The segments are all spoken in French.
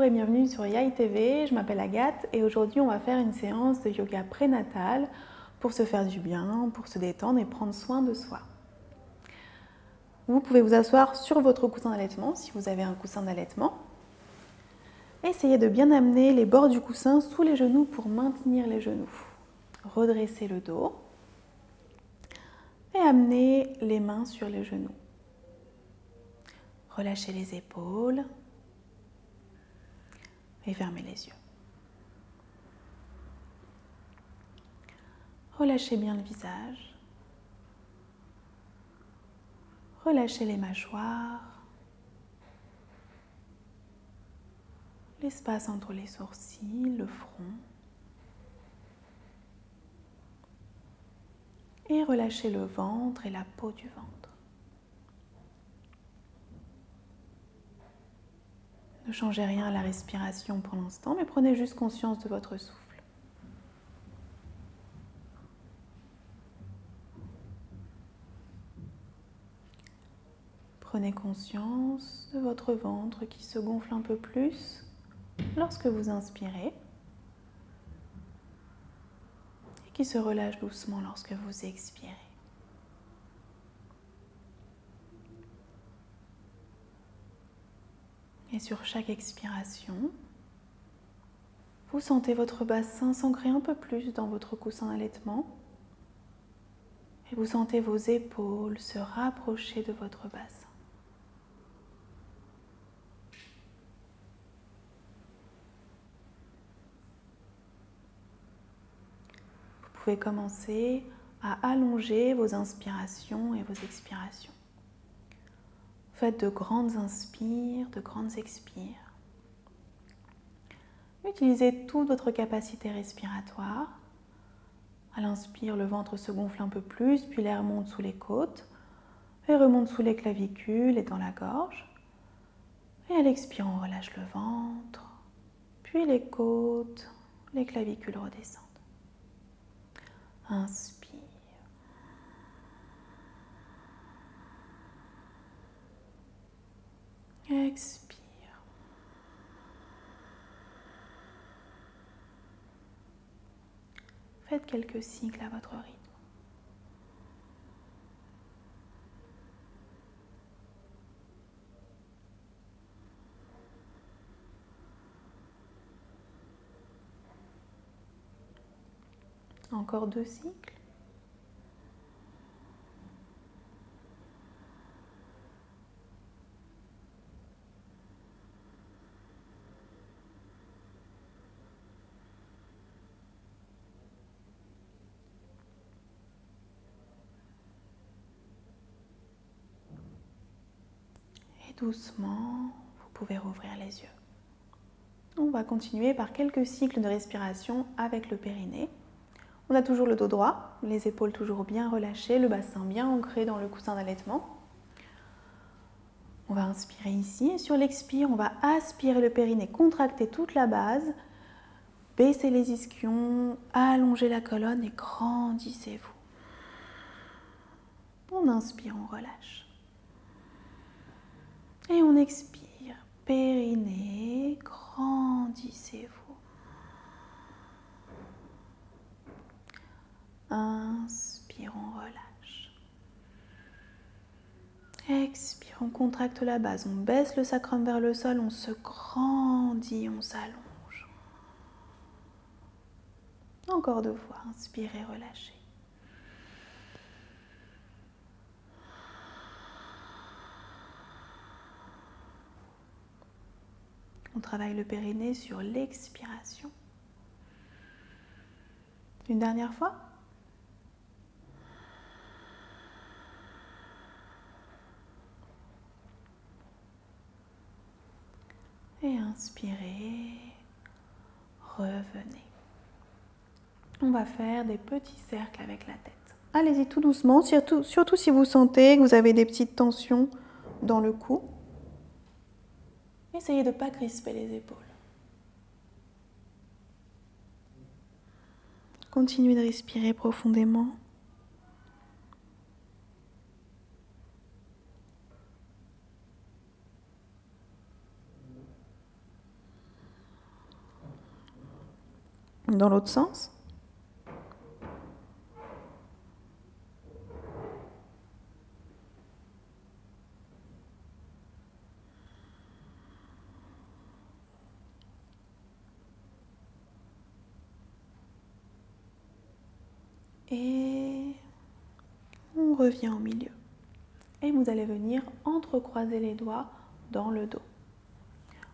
et bienvenue sur Yai TV, je m'appelle Agathe et aujourd'hui on va faire une séance de yoga prénatal pour se faire du bien, pour se détendre et prendre soin de soi. Vous pouvez vous asseoir sur votre coussin d'allaitement si vous avez un coussin d'allaitement. Essayez de bien amener les bords du coussin sous les genoux pour maintenir les genoux. Redressez le dos et amenez les mains sur les genoux. Relâchez les épaules et fermez les yeux. Relâchez bien le visage. Relâchez les mâchoires. L'espace entre les sourcils, le front. Et relâchez le ventre et la peau du ventre. Ne changez rien à la respiration pour l'instant, mais prenez juste conscience de votre souffle. Prenez conscience de votre ventre qui se gonfle un peu plus lorsque vous inspirez et qui se relâche doucement lorsque vous expirez. Et sur chaque expiration, vous sentez votre bassin s'ancrer un peu plus dans votre coussin d'allaitement et vous sentez vos épaules se rapprocher de votre bassin. Vous pouvez commencer à allonger vos inspirations et vos expirations. Faites de grandes inspires, de grandes expires. Utilisez toute votre capacité respiratoire. À l'inspire, le ventre se gonfle un peu plus, puis l'air monte sous les côtes et remonte sous les clavicules et dans la gorge. Et à l'expire, on relâche le ventre, puis les côtes, les clavicules redescendent. Inspire. Expire. Faites quelques cycles à votre rythme. Encore 2 cycles. Et doucement, vous pouvez rouvrir les yeux. On va continuer par quelques cycles de respiration avec le périnée. On a toujours le dos droit, les épaules toujours bien relâchées, le bassin bien ancré dans le coussin d'allaitement. On va inspirer ici et sur l'expire, on va aspirer le périnée, contracter toute la base, baisser les ischions, allonger la colonne et grandissez-vous. On inspire, on relâche. Et on expire, périnée, grandissez-vous. Inspire, on relâche. Expire, on contracte la base, on baisse le sacrum vers le sol, on se grandit, on s'allonge. Encore 2 fois, inspirez, relâchez. On travaille le périnée sur l'expiration. Une dernière fois. Et inspirez, revenez. On va faire des petits cercles avec la tête. Allez-y tout doucement, surtout si vous sentez que vous avez des petites tensions dans le cou. Essayez de ne pas crisper les épaules. Continuez de respirer profondément. Dans l'autre sens. Et on revient au milieu. Et vous allez venir entrecroiser les doigts dans le dos.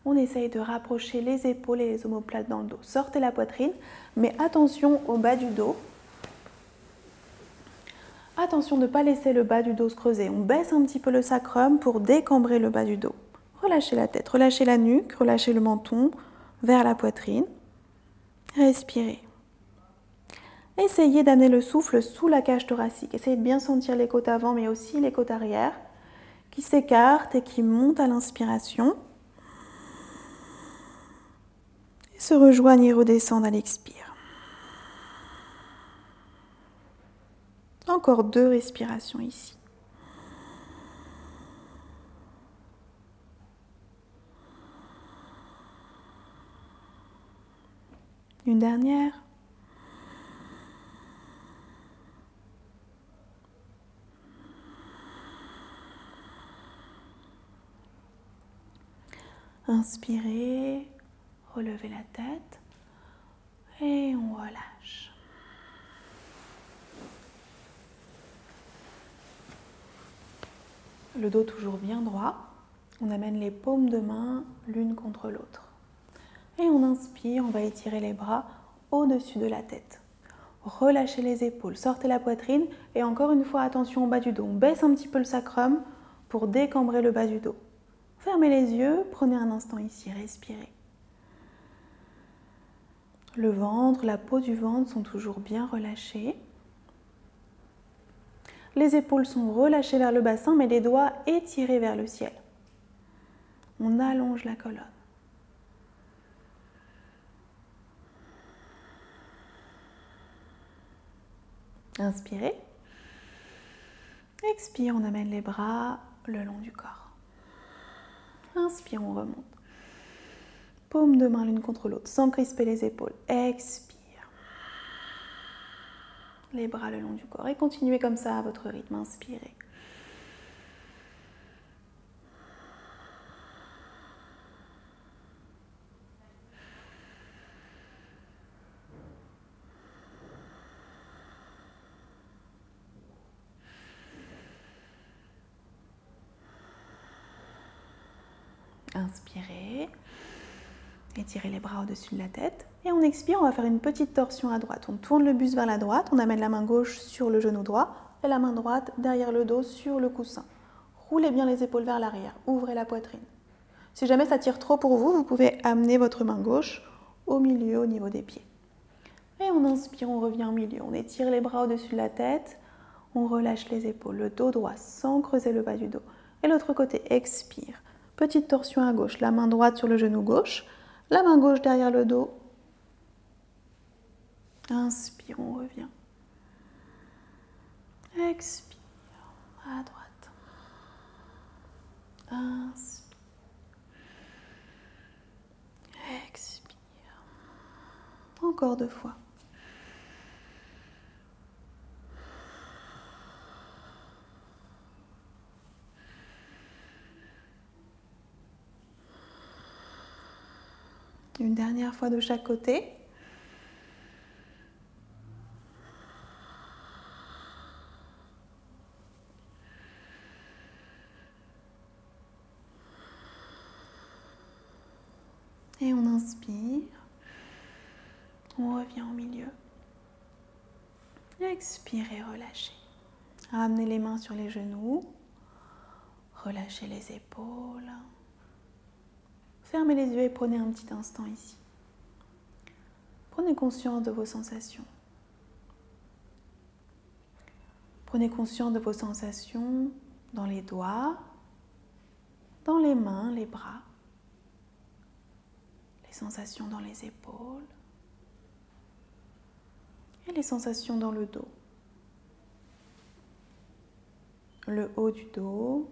On essaye de rapprocher les épaules et les omoplates dans le dos. Sortez la poitrine, mais attention au bas du dos. Attention de ne pas laisser le bas du dos se creuser. On baisse un petit peu le sacrum pour décambrer le bas du dos. Relâchez la tête, relâchez la nuque, relâchez le menton vers la poitrine. Respirez. Essayez d'amener le souffle sous la cage thoracique. Essayez de bien sentir les côtes avant, mais aussi les côtes arrière qui s'écartent et qui montent à l'inspiration. Et se rejoignent et redescendent à l'expire. Encore 2 respirations ici. Une dernière. Inspirez, relevez la tête et on relâche. Le dos toujours bien droit. On amène les paumes de main l'une contre l'autre. Et on inspire, on va étirer les bras au-dessus de la tête. Relâchez les épaules, sortez la poitrine et encore une fois attention au bas du dos. On baisse un petit peu le sacrum pour décambrer le bas du dos. Fermez les yeux, prenez un instant ici, respirez. Le ventre, la peau du ventre sont toujours bien relâchés. Les épaules sont relâchées vers le bassin, mais les doigts étirés vers le ciel. On allonge la colonne. Inspirez. Expire, on amène les bras le long du corps. Inspire, on remonte. Paume de main l'une contre l'autre, sans crisper les épaules. Expire. Les bras le long du corps. Et continuez comme ça à votre rythme. Inspirez. Inspirez. Étirez les bras au-dessus de la tête. Et on expire, on va faire une petite torsion à droite. On tourne le buste vers la droite, on amène la main gauche sur le genou droit et la main droite derrière le dos sur le coussin. Roulez bien les épaules vers l'arrière, ouvrez la poitrine. Si jamais ça tire trop pour vous, vous pouvez amener votre main gauche au milieu, au niveau des pieds. Et on inspire, on revient au milieu. On étire les bras au-dessus de la tête, on relâche les épaules, le dos droit sans creuser le bas du dos. Et l'autre côté, expire. Petite torsion à gauche, la main droite sur le genou gauche, la main gauche derrière le dos. Inspire, on revient. Expire, à droite. Inspire. Expire. Encore 2 fois. Une dernière fois de chaque côté. Et on inspire. On revient au milieu. Expirez, relâchez. Ramenez les mains sur les genoux. Relâchez les épaules. Fermez les yeux et prenez un petit instant ici. Prenez conscience de vos sensations. Prenez conscience de vos sensations dans les doigts, dans les mains, les bras, les sensations dans les épaules et les sensations dans le dos. Le haut du dos,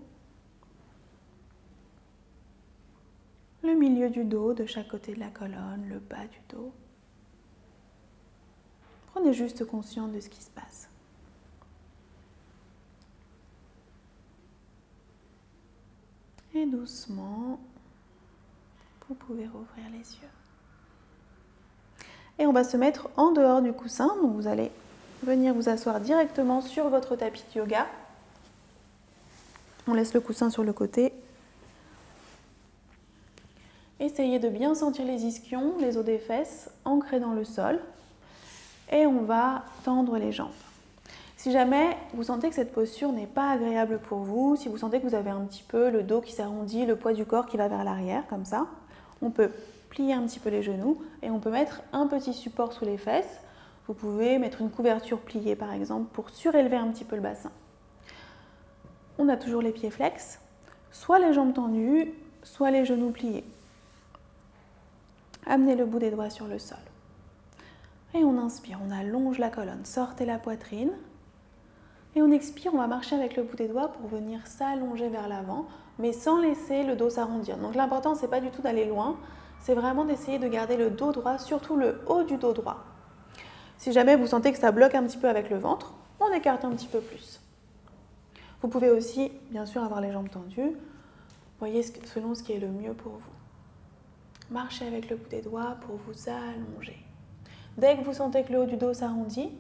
le milieu du dos de chaque côté de la colonne, le bas du dos. Prenez juste conscience de ce qui se passe. Et doucement, vous pouvez rouvrir les yeux. Et on va se mettre en dehors du coussin. Donc vous allez venir vous asseoir directement sur votre tapis de yoga. On laisse le coussin sur le côté. Essayez de bien sentir les ischions, les os des fesses ancrés dans le sol. Et on va tendre les jambes. Si jamais vous sentez que cette posture n'est pas agréable pour vous, si vous sentez que vous avez un petit peu le dos qui s'arrondit, le poids du corps qui va vers l'arrière, comme ça, on peut plier un petit peu les genoux et on peut mettre un petit support sous les fesses. Vous pouvez mettre une couverture pliée par exemple pour surélever un petit peu le bassin. On a toujours les pieds flex, soit les jambes tendues, soit les genoux pliés. Amenez le bout des doigts sur le sol. Et on inspire, on allonge la colonne, sortez la poitrine. Et on expire, on va marcher avec le bout des doigts pour venir s'allonger vers l'avant, mais sans laisser le dos s'arrondir. Donc l'important, c'est pas du tout d'aller loin, c'est vraiment d'essayer de garder le dos droit, surtout le haut du dos droit. Si jamais vous sentez que ça bloque un petit peu avec le ventre, on écarte un petit peu plus. Vous pouvez aussi, bien sûr, avoir les jambes tendues. Voyez selon ce qui est le mieux pour vous. Marchez avec le bout des doigts pour vous allonger. Dès que vous sentez que le haut du dos s'arrondit,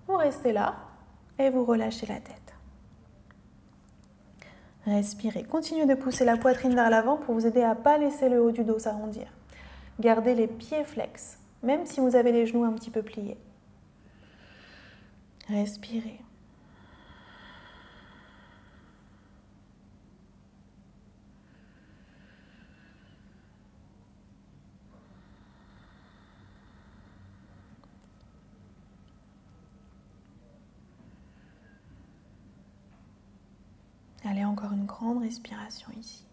vous restez là et vous relâchez la tête. Respirez. Continuez de pousser la poitrine vers l'avant pour vous aider à ne pas laisser le haut du dos s'arrondir. Gardez les pieds flex, même si vous avez les genoux un petit peu pliés. Respirez. Allez, encore une grande respiration ici.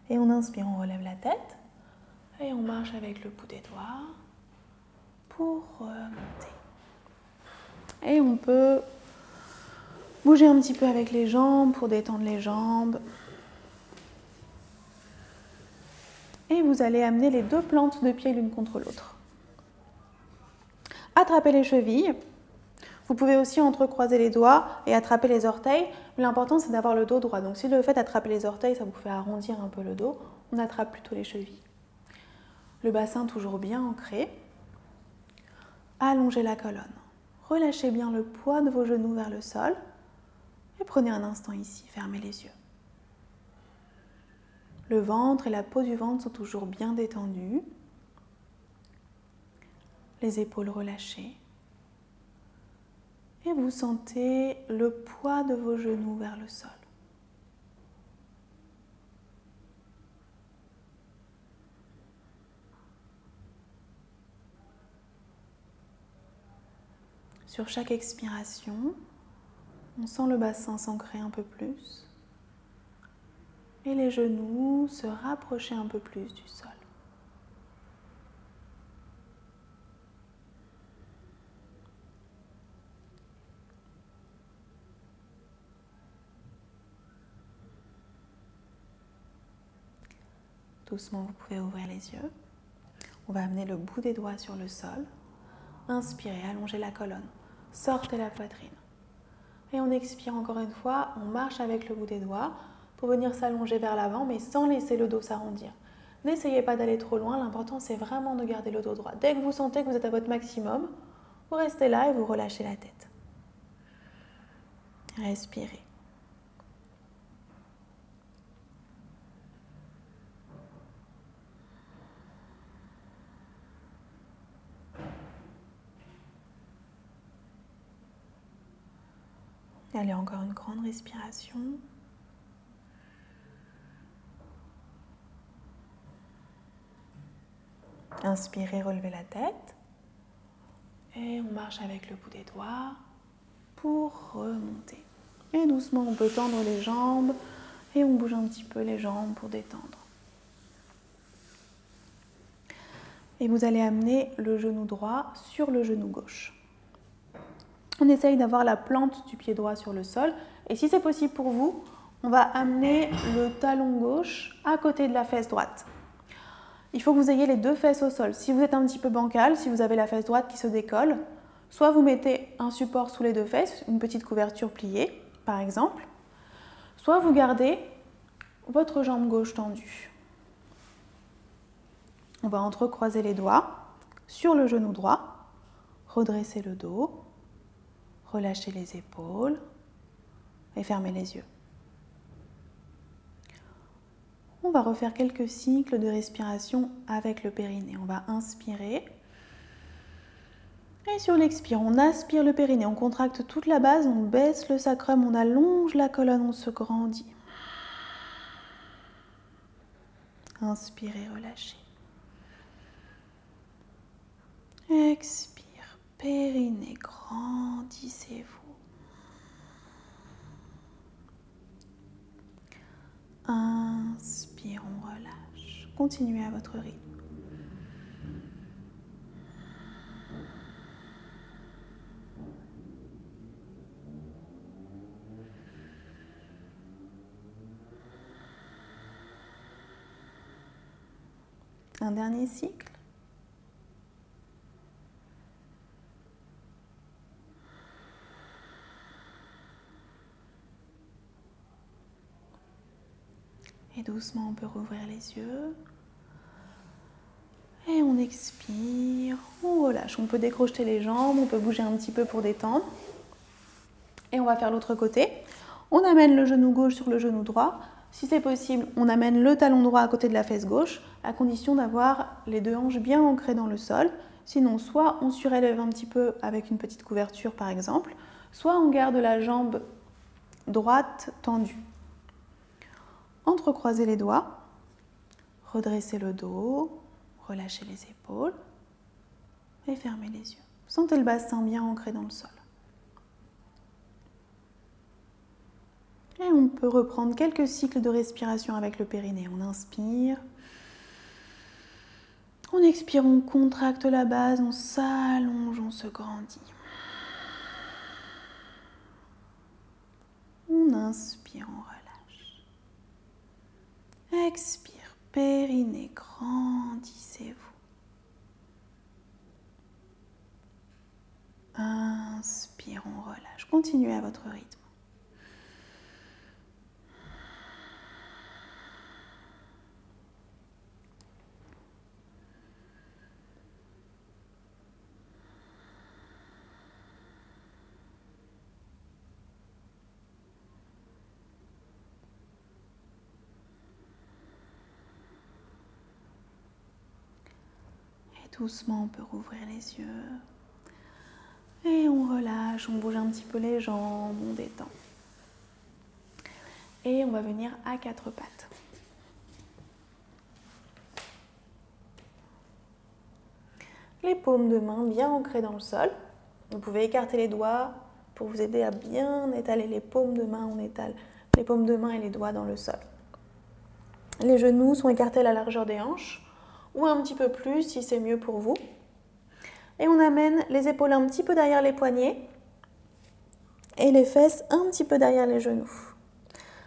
Et on inspire, on relève la tête et on marche avec le bout des doigts pour remonter. Et on peut bouger un petit peu avec les jambes pour détendre les jambes. Et vous allez amener les deux plantes de pied l'une contre l'autre. Attrapez les chevilles. Vous pouvez aussi entrecroiser les doigts et attraper les orteils. Mais l'important, c'est d'avoir le dos droit. Donc si le fait d'attraper les orteils, ça vous fait arrondir un peu le dos, on attrape plutôt les chevilles. Le bassin toujours bien ancré. Allongez la colonne. Relâchez bien le poids de vos genoux vers le sol. Et prenez un instant ici, fermez les yeux. Le ventre et la peau du ventre sont toujours bien détendus. Les épaules relâchées. Et vous sentez le poids de vos genoux vers le sol. Sur chaque expiration, on sent le bassin s'ancrer un peu plus. Et les genoux se rapprocher un peu plus du sol. Doucement, vous pouvez ouvrir les yeux. On va amener le bout des doigts sur le sol. Inspirez, allongez la colonne. Sortez la poitrine. Et on expire encore une fois. On marche avec le bout des doigts pour venir s'allonger vers l'avant, mais sans laisser le dos s'arrondir. N'essayez pas d'aller trop loin. L'important, c'est vraiment de garder le dos droit. Dès que vous sentez que vous êtes à votre maximum, vous restez là et vous relâchez la tête. Respirez. Allez, encore une grande respiration. Inspirez, relevez la tête. Et on marche avec le bout des doigts pour remonter. Et doucement, on peut tendre les jambes et on bouge un petit peu les jambes pour détendre. Et vous allez amener le genou droit sur le genou gauche. On essaye d'avoir la plante du pied droit sur le sol. Et si c'est possible pour vous, on va amener le talon gauche à côté de la fesse droite. Il faut que vous ayez les deux fesses au sol. Si vous êtes un petit peu bancal, si vous avez la fesse droite qui se décolle, soit vous mettez un support sous les deux fesses, une petite couverture pliée, par exemple, soit vous gardez votre jambe gauche tendue. On va entrecroiser les doigts sur le genou droit, redresser le dos, relâcher les épaules et fermer les yeux. On va refaire quelques cycles de respiration avec le périnée. On va inspirer. Et sur l'expire, on aspire le périnée, on contracte toute la base, on baisse le sacrum, on allonge la colonne, on se grandit. Inspirez, relâchez. Expire, périnée, grandissez-vous. Inspire, on relâche. Continuez à votre rythme. Un dernier cycle. Et doucement, on peut rouvrir les yeux. Et on expire, on relâche. On peut décrocher les jambes, on peut bouger un petit peu pour détendre. Et on va faire l'autre côté. On amène le genou gauche sur le genou droit. Si c'est possible, on amène le talon droit à côté de la fesse gauche, à condition d'avoir les deux hanches bien ancrées dans le sol. Sinon, soit on surélève un petit peu avec une petite couverture par exemple, soit on garde la jambe droite tendue. Entrecroisez les doigts, redressez le dos, relâchez les épaules et fermez les yeux. Sentez le bassin bien ancré dans le sol. Et on peut reprendre quelques cycles de respiration avec le périnée. On inspire. On expire, on contracte la base, on s'allonge, on se grandit. On inspire, on relâche. Expire, périnée, grandissez-vous. Inspire, on relâche. Continuez à votre rythme. Doucement, on peut rouvrir les yeux. Et on relâche, on bouge un petit peu les jambes, on détend. Et on va venir à quatre pattes. Les paumes de main bien ancrées dans le sol. Vous pouvez écarter les doigts pour vous aider à bien étaler les paumes de main. On étale les paumes de main et les doigts dans le sol. Les genoux sont écartés à la largeur des hanches, ou un petit peu plus si c'est mieux pour vous. Et on amène les épaules un petit peu derrière les poignets et les fesses un petit peu derrière les genoux.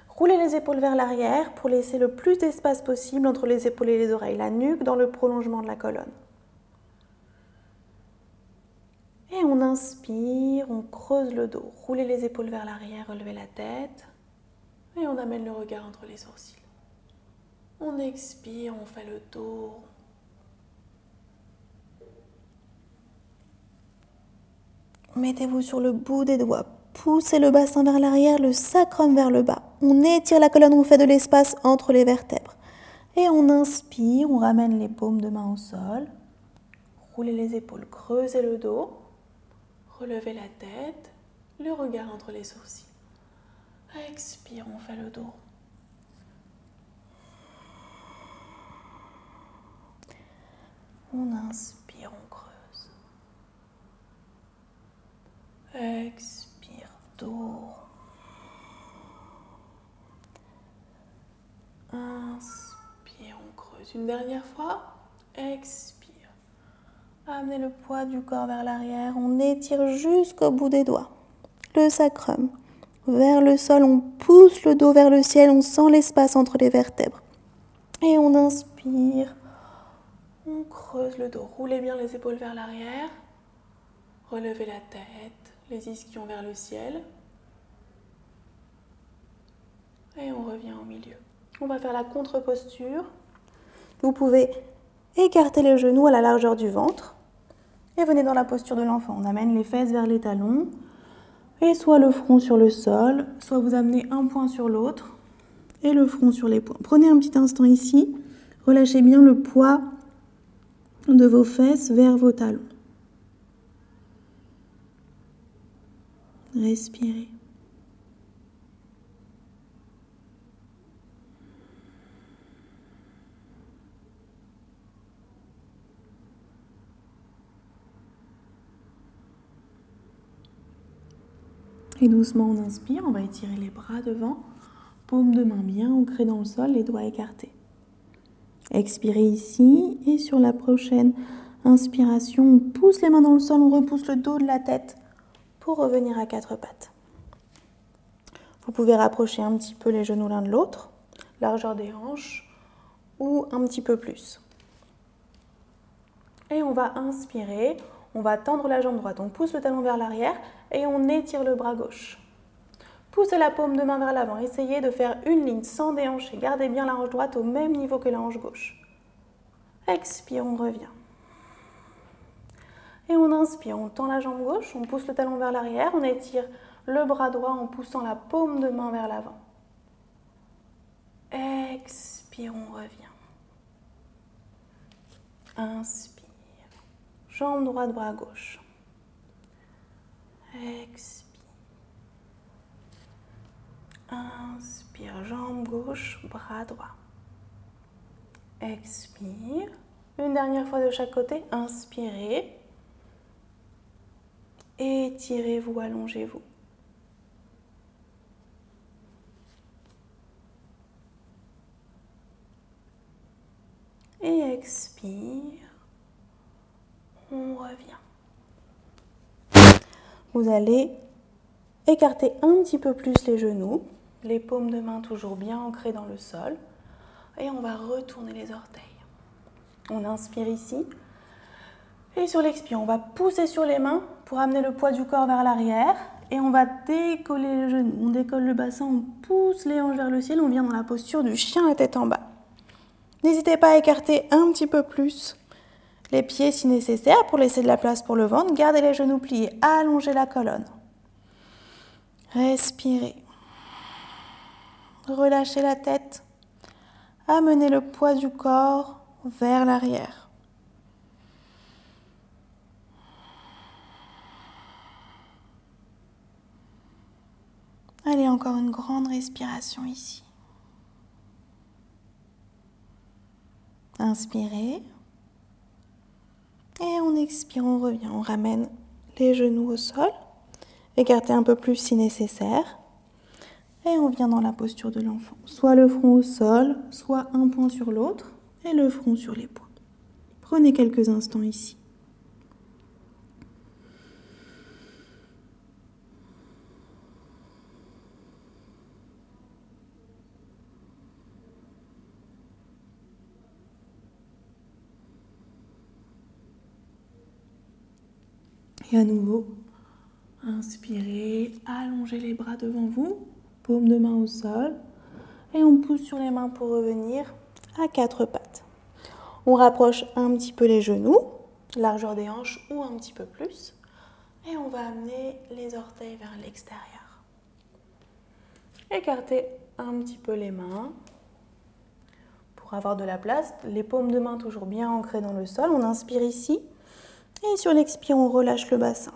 Roulez les épaules vers l'arrière pour laisser le plus d'espace possible entre les épaules et les oreilles, la nuque dans le prolongement de la colonne. Et on inspire, on creuse le dos. Roulez les épaules vers l'arrière, relevez la tête et on amène le regard entre les sourcils. On expire, on fait le tour. Mettez-vous sur le bout des doigts. Poussez le bassin vers l'arrière, le sacrum vers le bas. On étire la colonne, on fait de l'espace entre les vertèbres. Et on inspire, on ramène les paumes de main au sol. Roulez les épaules, creusez le dos. Relevez la tête, le regard entre les sourcils. Expire, on fait le dos. On inspire, on creuse. Expire, dos. Inspire, on creuse. Une dernière fois. Expire. Amenez le poids du corps vers l'arrière. On étire jusqu'au bout des doigts. Le sacrum. vers le sol, on pousse le dos vers le ciel, on sent l'espace entre les vertèbres. Et on inspire, on creuse le dos, roulez bien les épaules vers l'arrière, relevez la tête, les ischions vers le ciel. Et on revient au milieu. On va faire la contre-posture. Vous pouvez écarter les genoux à la largeur du ventre et venez dans la posture de l'enfant. On amène les fesses vers les talons et soit le front sur le sol, soit vous amenez un point sur l'autre et le front sur les poings. Prenez un petit instant ici, relâchez bien le poids de vos fesses vers vos talons. Respirez. Et doucement on inspire, on va étirer les bras devant, paume de main bien ancrée dans le sol, les doigts écartés. Expirez ici et sur la prochaine inspiration, on pousse les mains dans le sol, on repousse le dos de la tête pour revenir à quatre pattes. Vous pouvez rapprocher un petit peu les genoux l'un de l'autre, largeur des hanches ou un petit peu plus. Et on va inspirer, on va tendre la jambe droite, on pousse le talon vers l'arrière et on étire le bras gauche. Poussez la paume de main vers l'avant, essayez de faire une ligne sans déhancher, gardez bien la hanche droite au même niveau que la hanche gauche. Expire, on revient. Et on inspire, on tend la jambe gauche, on pousse le talon vers l'arrière, on étire le bras droit en poussant la paume de main vers l'avant. Expire, on revient. Inspire. Jambe droite, bras gauche. Expire. Inspire, jambe gauche, bras droit. Expire. Une dernière fois de chaque côté, inspirez. Étirez-vous, allongez-vous. Et expire. On revient. Vous allez écarter un petit peu plus les genoux, les paumes de main toujours bien ancrées dans le sol. Et on va retourner les orteils. On inspire ici. Et sur l'expire, on va pousser sur les mains pour amener le poids du corps vers l'arrière. Et on va décoller les genoux. On décolle le bassin, on pousse les hanches vers le ciel. On vient dans la posture du chien à tête en bas. N'hésitez pas à écarter un petit peu plus les pieds si nécessaire pour laisser de la place pour le ventre. Gardez les genoux pliés, allongez la colonne. Respirez. Relâchez la tête. Amenez le poids du corps vers l'arrière. Allez, encore une grande respiration ici. Inspirez. Et on expire, on revient. On ramène les genoux au sol. Écartez un peu plus si nécessaire. Et on vient dans la posture de l'enfant. Soit le front au sol, soit un point sur l'autre et le front sur les poings. Prenez quelques instants ici. Et à nouveau, inspirez, allongez les bras devant vous, paume de main au sol, et on pousse sur les mains pour revenir à quatre pattes. On rapproche un petit peu les genoux, largeur des hanches ou un petit peu plus, et on va amener les orteils vers l'extérieur. Écartez un petit peu les mains pour avoir de la place, les paumes de main toujours bien ancrées dans le sol. On inspire ici. Et sur l'expire, on relâche le bassin.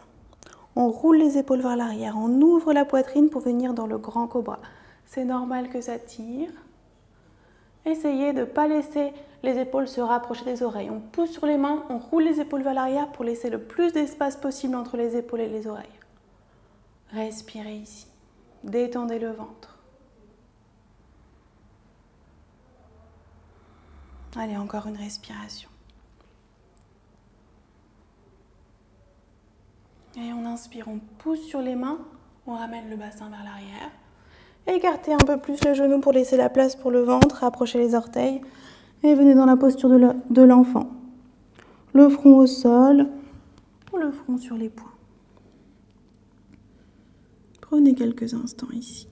On roule les épaules vers l'arrière. On ouvre la poitrine pour venir dans le grand cobra. C'est normal que ça tire. Essayez de ne pas laisser les épaules se rapprocher des oreilles. On pousse sur les mains, on roule les épaules vers l'arrière pour laisser le plus d'espace possible entre les épaules et les oreilles. Respirez ici. Détendez le ventre. Allez, encore une respiration. Et on inspire, on pousse sur les mains, On ramène le bassin vers l'arrière. Écartez un peu plus les genoux pour laisser la place pour le ventre. Rapprochez les orteils. Et venez dans la posture de l'enfant. Le front au sol ou le front sur les poings. Prenez quelques instants ici.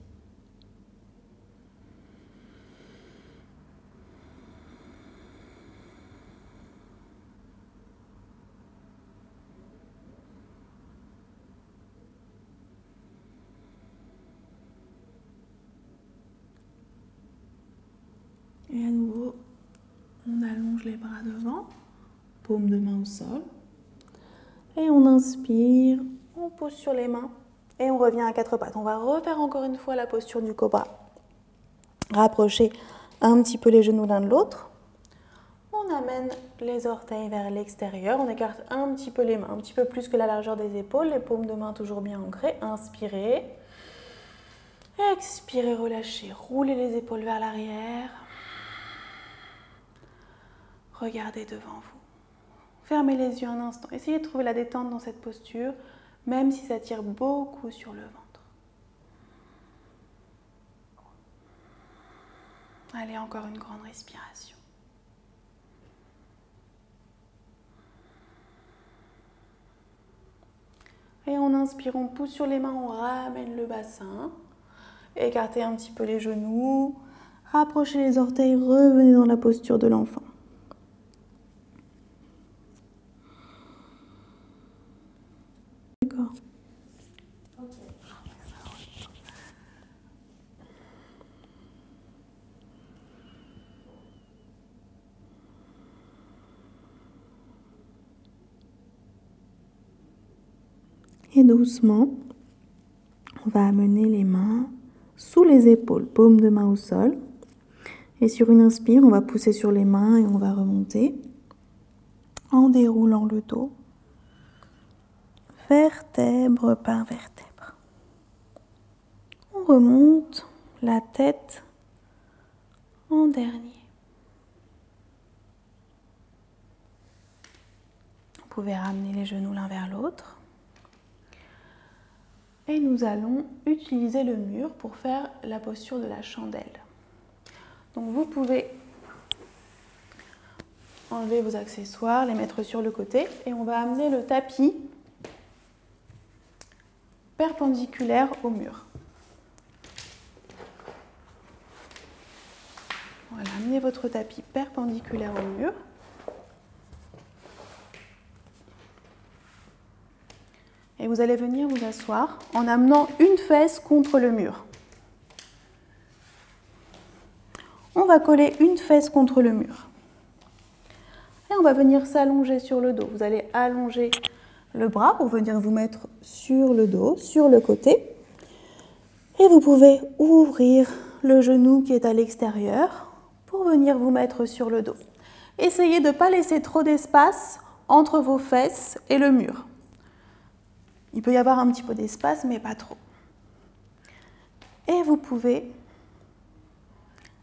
Et à nouveau, on allonge les bras devant, paume de main au sol. Et on inspire, on pose sur les mains et on revient à quatre pattes. On va refaire encore une fois la posture du cobra. Rapprochez un petit peu les genoux l'un de l'autre. On amène les orteils vers l'extérieur. On écarte un petit peu les mains, un petit peu plus que la largeur des épaules. Les paumes de main toujours bien ancrées. Inspirez. Expirez, relâchez. Roulez les épaules vers l'arrière. Regardez devant vous. Fermez les yeux un instant. Essayez de trouver la détente dans cette posture, même si ça tire beaucoup sur le ventre. Allez, encore une grande respiration. Et on inspire, on pousse sur les mains, on ramène le bassin. Écartez un petit peu les genoux. Rapprochez les orteils, revenez dans la posture de l'enfant. D'accord. Et doucement, on va amener les mains sous les épaules, paume de main au sol. Et sur une inspire, on va pousser sur les mains et on va remonter en déroulant le dos, vertèbre par vertèbre. On remonte la tête en dernier. Vous pouvez ramener les genoux l'un vers l'autre. Et nous allons utiliser le mur pour faire la posture de la chandelle. Donc vous pouvez enlever vos accessoires, les mettre sur le côté et on va amener le tapis perpendiculaire au mur. Voilà, amenez votre tapis perpendiculaire au mur. Et vous allez venir vous asseoir en amenant une fesse contre le mur. On va coller une fesse contre le mur. Et on va venir s'allonger sur le dos. Vous allez allonger le bras pour venir vous mettre sur le dos, sur le côté. Et vous pouvez ouvrir le genou qui est à l'extérieur pour venir vous mettre sur le dos. Essayez de ne pas laisser trop d'espace entre vos fesses et le mur. Il peut y avoir un petit peu d'espace, mais pas trop. Et vous pouvez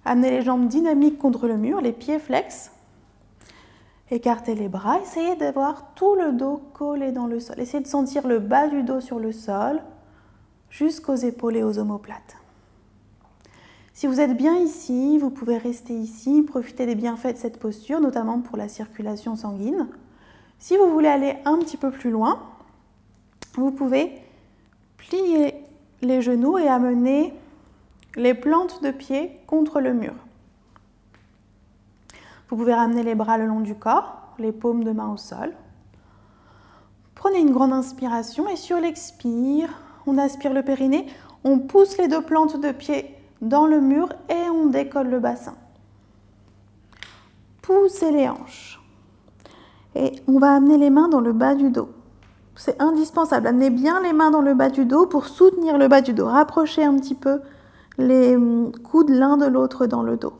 amener les jambes dynamiques contre le mur, les pieds flex. Écartez les bras, essayez d'avoir tout le dos collé dans le sol. Essayez de sentir le bas du dos sur le sol, jusqu'aux épaules et aux omoplates. Si vous êtes bien ici, vous pouvez rester ici, profiter des bienfaits de cette posture, notamment pour la circulation sanguine. Si vous voulez aller un petit peu plus loin, vous pouvez plier les genoux et amener les plantes de pied contre le mur. Vous pouvez ramener les bras le long du corps, les paumes de main au sol. Prenez une grande inspiration et sur l'expire, on aspire le périnée, on pousse les deux plantes de pied dans le mur et on décolle le bassin. Poussez les hanches. Et on va amener les mains dans le bas du dos. C'est indispensable, amenez bien les mains dans le bas du dos pour soutenir le bas du dos. Rapprochez un petit peu les coudes l'un de l'autre dans le dos.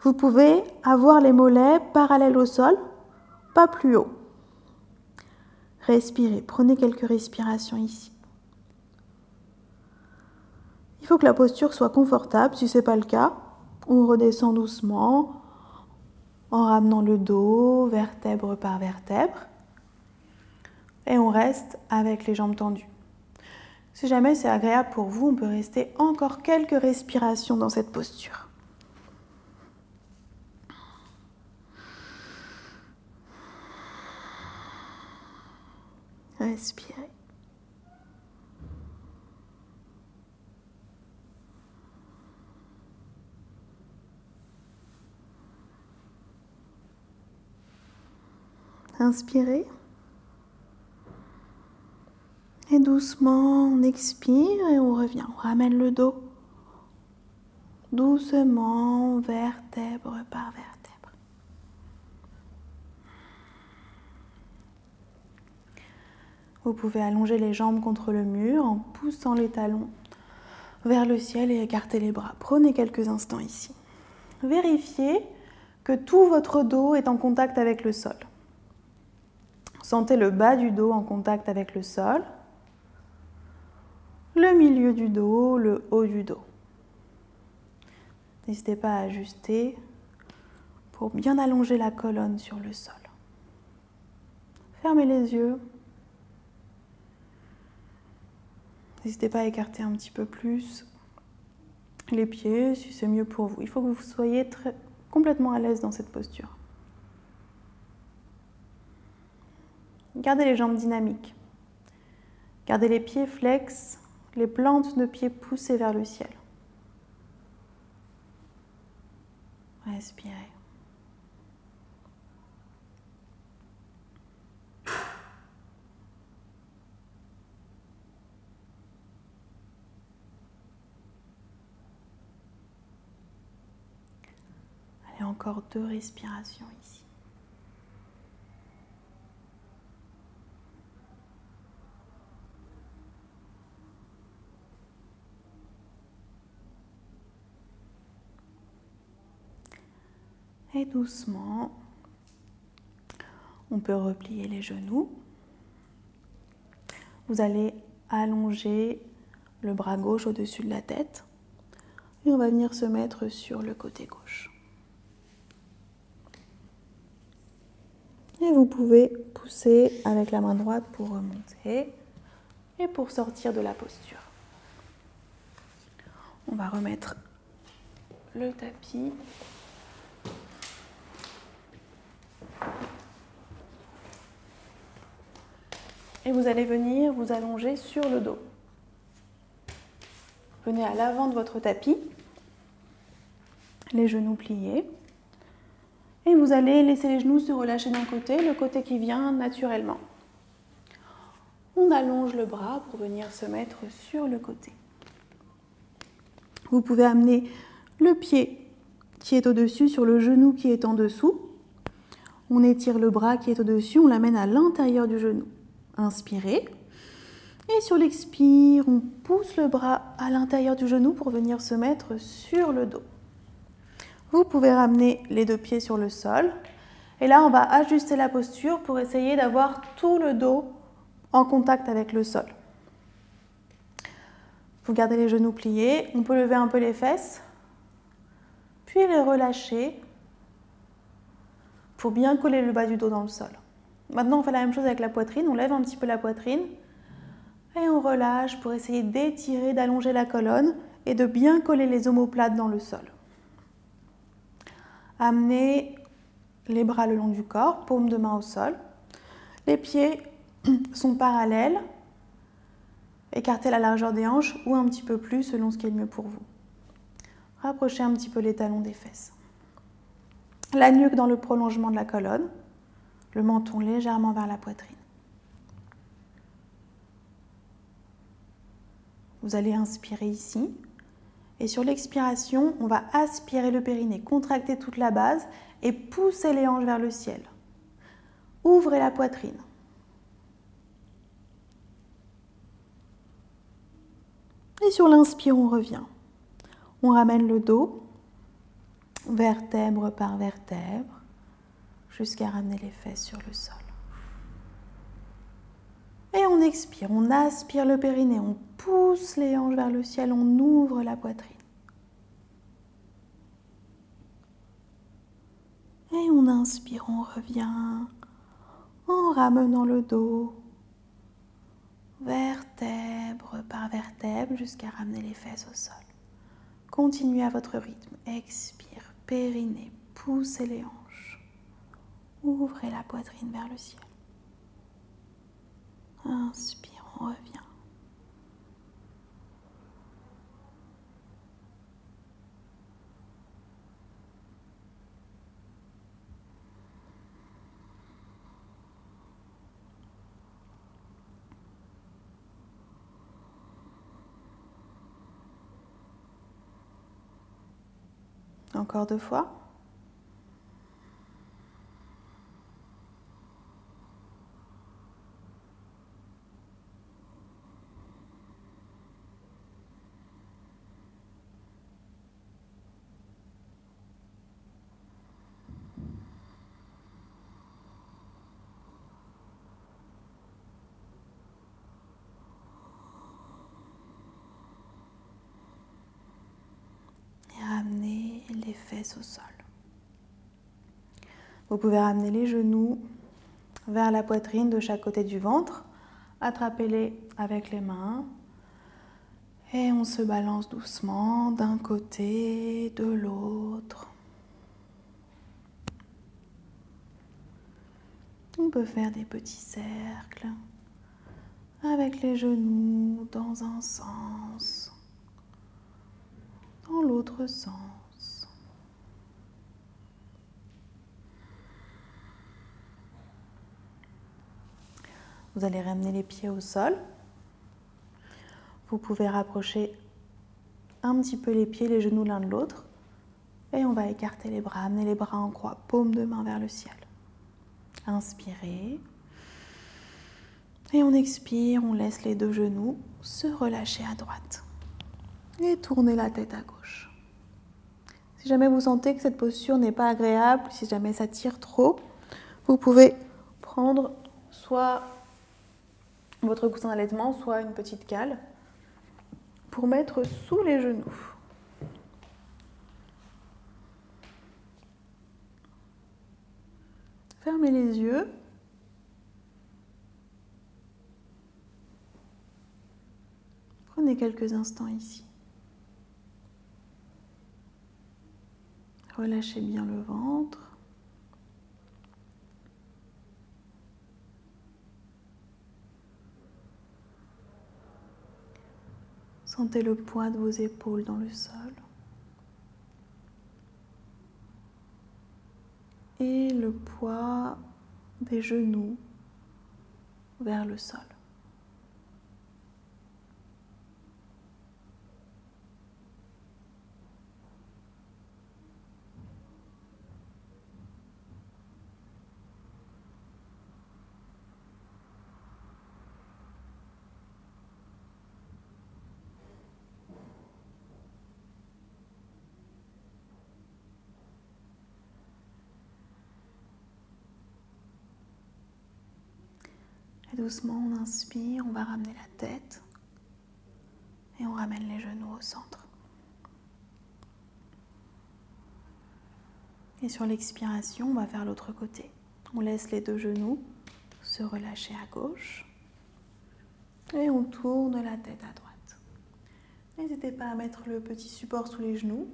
Vous pouvez avoir les mollets parallèles au sol, pas plus haut. Respirez, prenez quelques respirations ici. Il faut que la posture soit confortable. Si ce n'est pas le cas, on redescend doucement en ramenant le dos, vertèbre par vertèbre. Et on reste avec les jambes tendues. Si jamais c'est agréable pour vous, on peut rester encore quelques respirations dans cette posture. Respirez. Inspirez. Et doucement, on expire et on revient. On ramène le dos doucement, vertèbre par vertèbre. Vous pouvez allonger les jambes contre le mur en poussant les talons vers le ciel et écarter les bras. Prenez quelques instants ici. Vérifiez que tout votre dos est en contact avec le sol. Sentez le bas du dos en contact avec le sol, le milieu du dos, le haut du dos. N'hésitez pas à ajuster pour bien allonger la colonne sur le sol. Fermez les yeux. N'hésitez pas à écarter un petit peu plus les pieds si c'est mieux pour vous. Il faut que vous soyez complètement à l'aise dans cette posture. Gardez les jambes dynamiques. Gardez les pieds flex, les plantes de pieds poussées vers le ciel. Respirez. Allez, encore 2 respirations ici. Et doucement, on peut replier les genoux. Vous allez allonger le bras gauche au-dessus de la tête et on va venir se mettre sur le côté gauche. Et vous pouvez pousser avec la main droite pour remonter et pour sortir de la posture. On va remettre le tapis. Et vous allez venir vous allonger sur le dos. Venez à l'avant de votre tapis, les genoux pliés. Et vous allez laisser les genoux se relâcher d'un côté, le côté qui vient naturellement. On allonge le bras pour venir se mettre sur le côté. Vous pouvez amener le pied qui est au-dessus sur le genou qui est en dessous. On étire le bras qui est au-dessus, on l'amène à l'intérieur du genou. Inspirez. Et sur l'expire, on pousse le bras à l'intérieur du genou pour venir se mettre sur le dos. Vous pouvez ramener les 2 pieds sur le sol. Et là, on va ajuster la posture pour essayer d'avoir tout le dos en contact avec le sol. Vous gardez les genoux pliés. On peut lever un peu les fesses, puis les relâcher pour bien coller le bas du dos dans le sol. Maintenant, on fait la même chose avec la poitrine. On lève un petit peu la poitrine et on relâche pour essayer d'étirer, d'allonger la colonne et de bien coller les omoplates dans le sol. Amenez les bras le long du corps, paume de main au sol. Les pieds sont parallèles. Écartez la largeur des hanches ou un petit peu plus selon ce qui est le mieux pour vous. Rapprochez un petit peu les talons des fesses. La nuque dans le prolongement de la colonne, le menton légèrement vers la poitrine. Vous allez inspirer ici. Et sur l'expiration, on va aspirer le périnée, contracter toute la base et pousser les hanches vers le ciel. Ouvrez la poitrine. Et sur l'inspire, on revient. On ramène le dos, vertèbre par vertèbre, jusqu'à ramener les fesses sur le sol. Et on expire, on aspire le périnée, on pousse les hanches vers le ciel, on ouvre la poitrine. Et on inspire, on revient en ramenant le dos, vertèbre par vertèbre jusqu'à ramener les fesses au sol. Continuez à votre rythme. Expire, périnée, poussez les hanches. Ouvrez la poitrine vers le ciel. Inspire, on revient. Encore 2 fois. Et ramenez les fesses au sol. Vous pouvez ramener les genoux vers la poitrine de chaque côté du ventre. Attrapez-les avec les mains. Et on se balance doucement d'un côté, de l'autre. On peut faire des petits cercles avec les genoux dans un sens, dans l'autre sens. Vous allez ramener les pieds au sol. Vous pouvez rapprocher un petit peu les pieds, les genoux l'un de l'autre. Et on va écarter les bras, amener les bras en croix, paume de main vers le ciel. Inspirez. Et on expire, on laisse les 2 genoux se relâcher à droite. Et tournez la tête à gauche. Si jamais vous sentez que cette posture n'est pas agréable, si jamais ça tire trop, vous pouvez prendre soit votre coussin d'allaitement, soit une petite cale pour mettre sous les genoux. Fermez les yeux. Prenez quelques instants ici. Relâchez bien le ventre. Sentez le poids de vos épaules dans le sol. Et le poids des genoux vers le sol. Et doucement, on inspire, on va ramener la tête et on ramène les genoux au centre. Et sur l'expiration, on va faire l'autre côté. On laisse les 2 genoux se relâcher à gauche et on tourne la tête à droite. N'hésitez pas à mettre le petit support sous les genoux.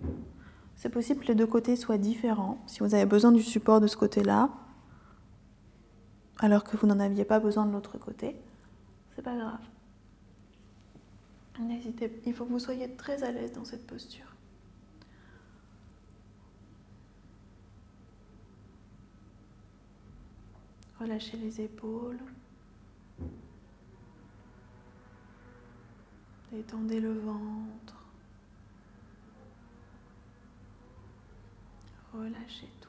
C'est possible que les 2 côtés soient différents. Si vous avez besoin du support de ce côté-là, alors que vous n'en aviez pas besoin de l'autre côté, c'est pas grave. N'hésitez, il faut que vous soyez très à l'aise dans cette posture. Relâchez les épaules. Détendez le ventre. Relâchez tout.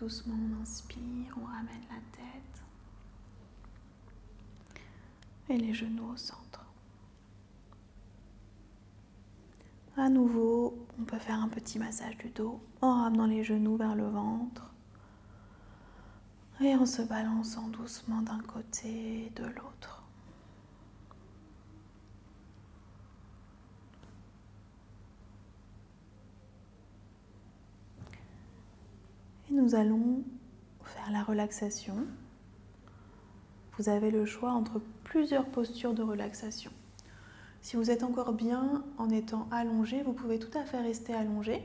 doucement, on inspire, on ramène la tête. Et les genoux au centre. À nouveau, on peut faire un petit massage du dos en ramenant les genoux vers le ventre et en se balançant doucement d'un côté et de l'autre. Et nous allons faire la relaxation. Vous avez le choix entre plusieurs postures de relaxation. Si vous êtes encore bien en étant allongé, vous pouvez tout à fait rester allongé.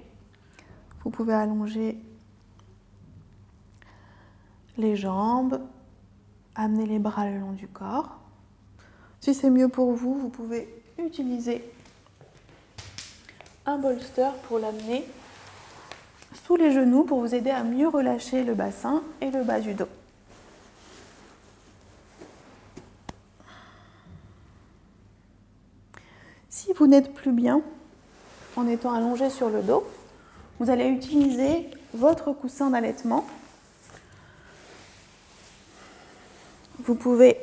Vous pouvez allonger les jambes, amener les bras le long du corps. Si c'est mieux pour vous, vous pouvez utiliser un bolster pour l'amener sous les genoux pour vous aider à mieux relâcher le bassin et le bas du dos. Si vous n'êtes plus bien en étant allongé sur le dos, vous allez utiliser votre coussin d'allaitement. Vous pouvez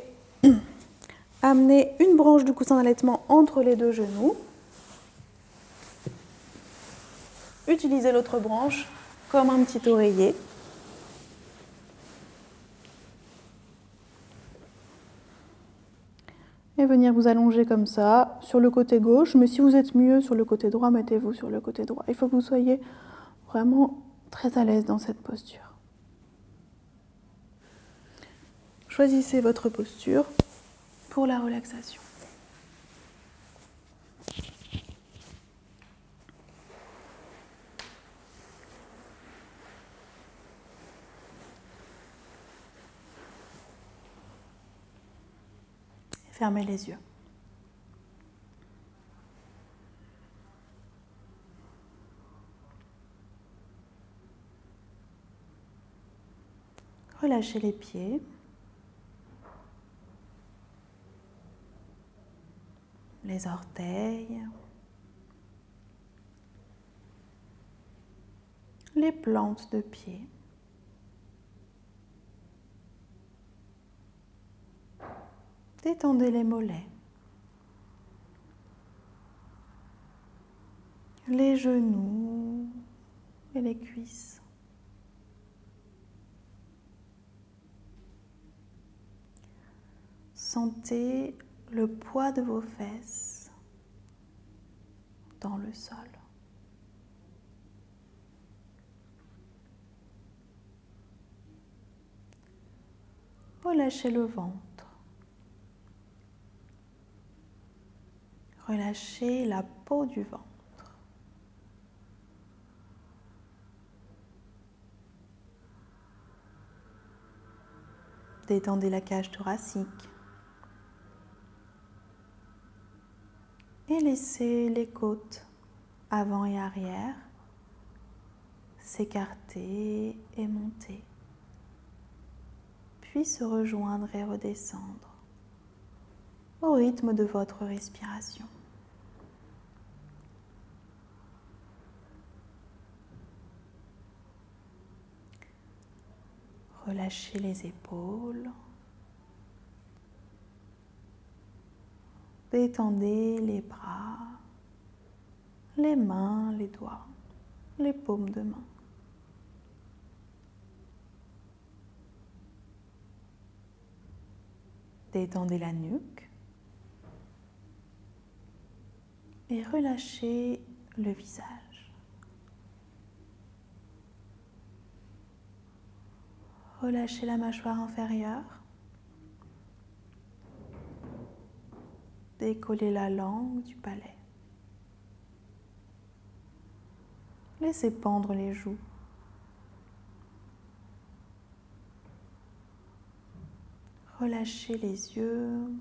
amener une branche du coussin d'allaitement entre les deux genoux. Utilisez l'autre branche comme un petit oreiller. Et venir vous allonger comme ça sur le côté gauche, mais si vous êtes mieux sur le côté droit, mettez-vous sur le côté droit. Il faut que vous soyez vraiment très à l'aise dans cette posture. Choisissez votre posture pour la relaxation. Fermez les yeux. Relâchez les pieds. Les orteils. Les plantes de pied. Détendez les mollets. Les genoux et les cuisses. Sentez le poids de vos fesses dans le sol. Relâchez le ventre. Relâchez la peau du ventre. Détendez la cage thoracique. Et laissez les côtes avant et arrière s'écarter et monter, puis se rejoindre et redescendre au rythme de votre respiration. Relâchez les épaules. Détendez les bras, les mains, les doigts, les paumes de main. Détendez la nuque et relâchez le visage. Relâchez la mâchoire inférieure. Décollez la langue du palais. Laissez pendre les joues. Relâchez les yeux,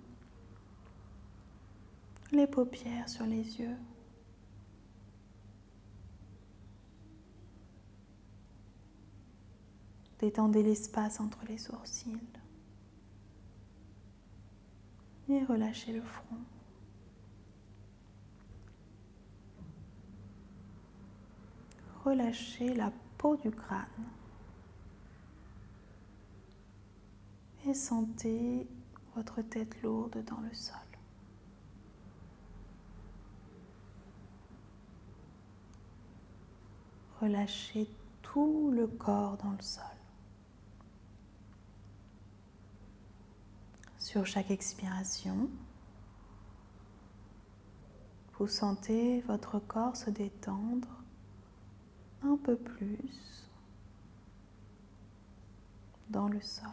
les paupières sur les yeux. Détendez l'espace entre les sourcils. Et relâchez le front. Relâchez la peau du crâne. et sentez votre tête lourde dans le sol. Relâchez tout le corps dans le sol. Sur chaque expiration, vous sentez votre corps se détendre un peu plus dans le sol.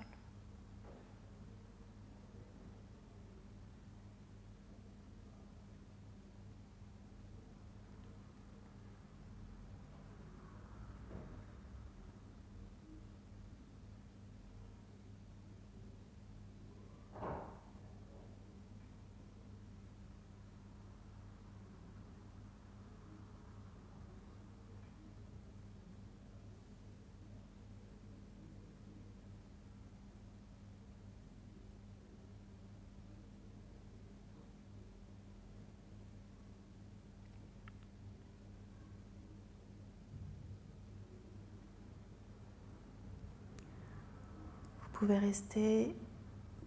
Vous pouvez rester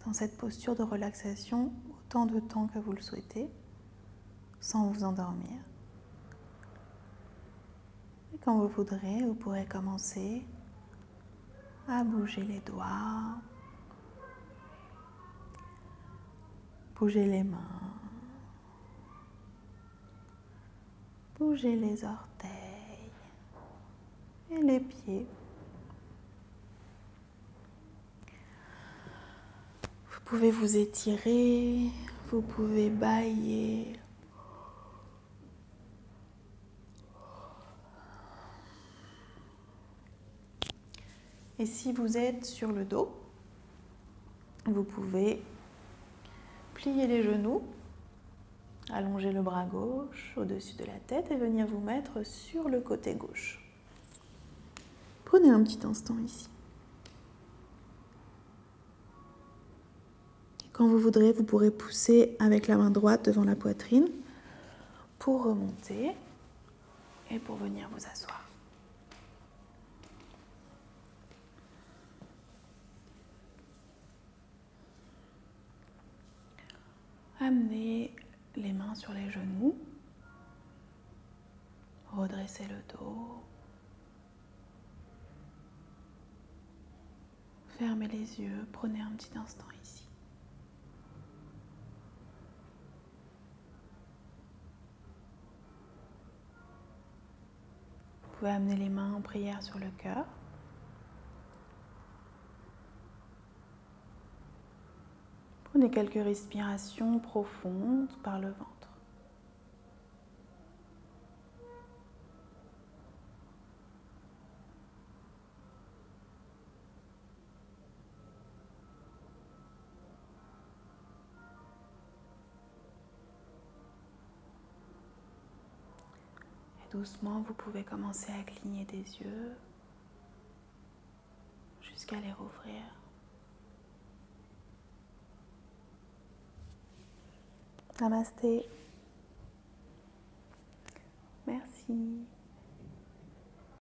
dans cette posture de relaxation autant de temps que vous le souhaitez, sans vous endormir. Et quand vous voudrez, vous pourrez commencer à bouger les doigts, bouger les mains, bouger les orteils et les pieds. Vous pouvez vous étirer, vous pouvez bâiller. Et si vous êtes sur le dos, vous pouvez plier les genoux, allonger le bras gauche au-dessus de la tête et venir vous mettre sur le côté gauche. Prenez un petit instant ici. Quand vous voudrez, vous pourrez pousser avec la main droite devant la poitrine pour remonter et pour venir vous asseoir. Amenez les mains sur les genoux, redressez le dos, fermez les yeux, prenez un petit instant ici. Vous pouvez amener les mains en prière sur le cœur. Prenez quelques respirations profondes par le ventre. Et doucement, vous pouvez commencer à cligner des yeux jusqu'à les rouvrir. Namasté. Merci.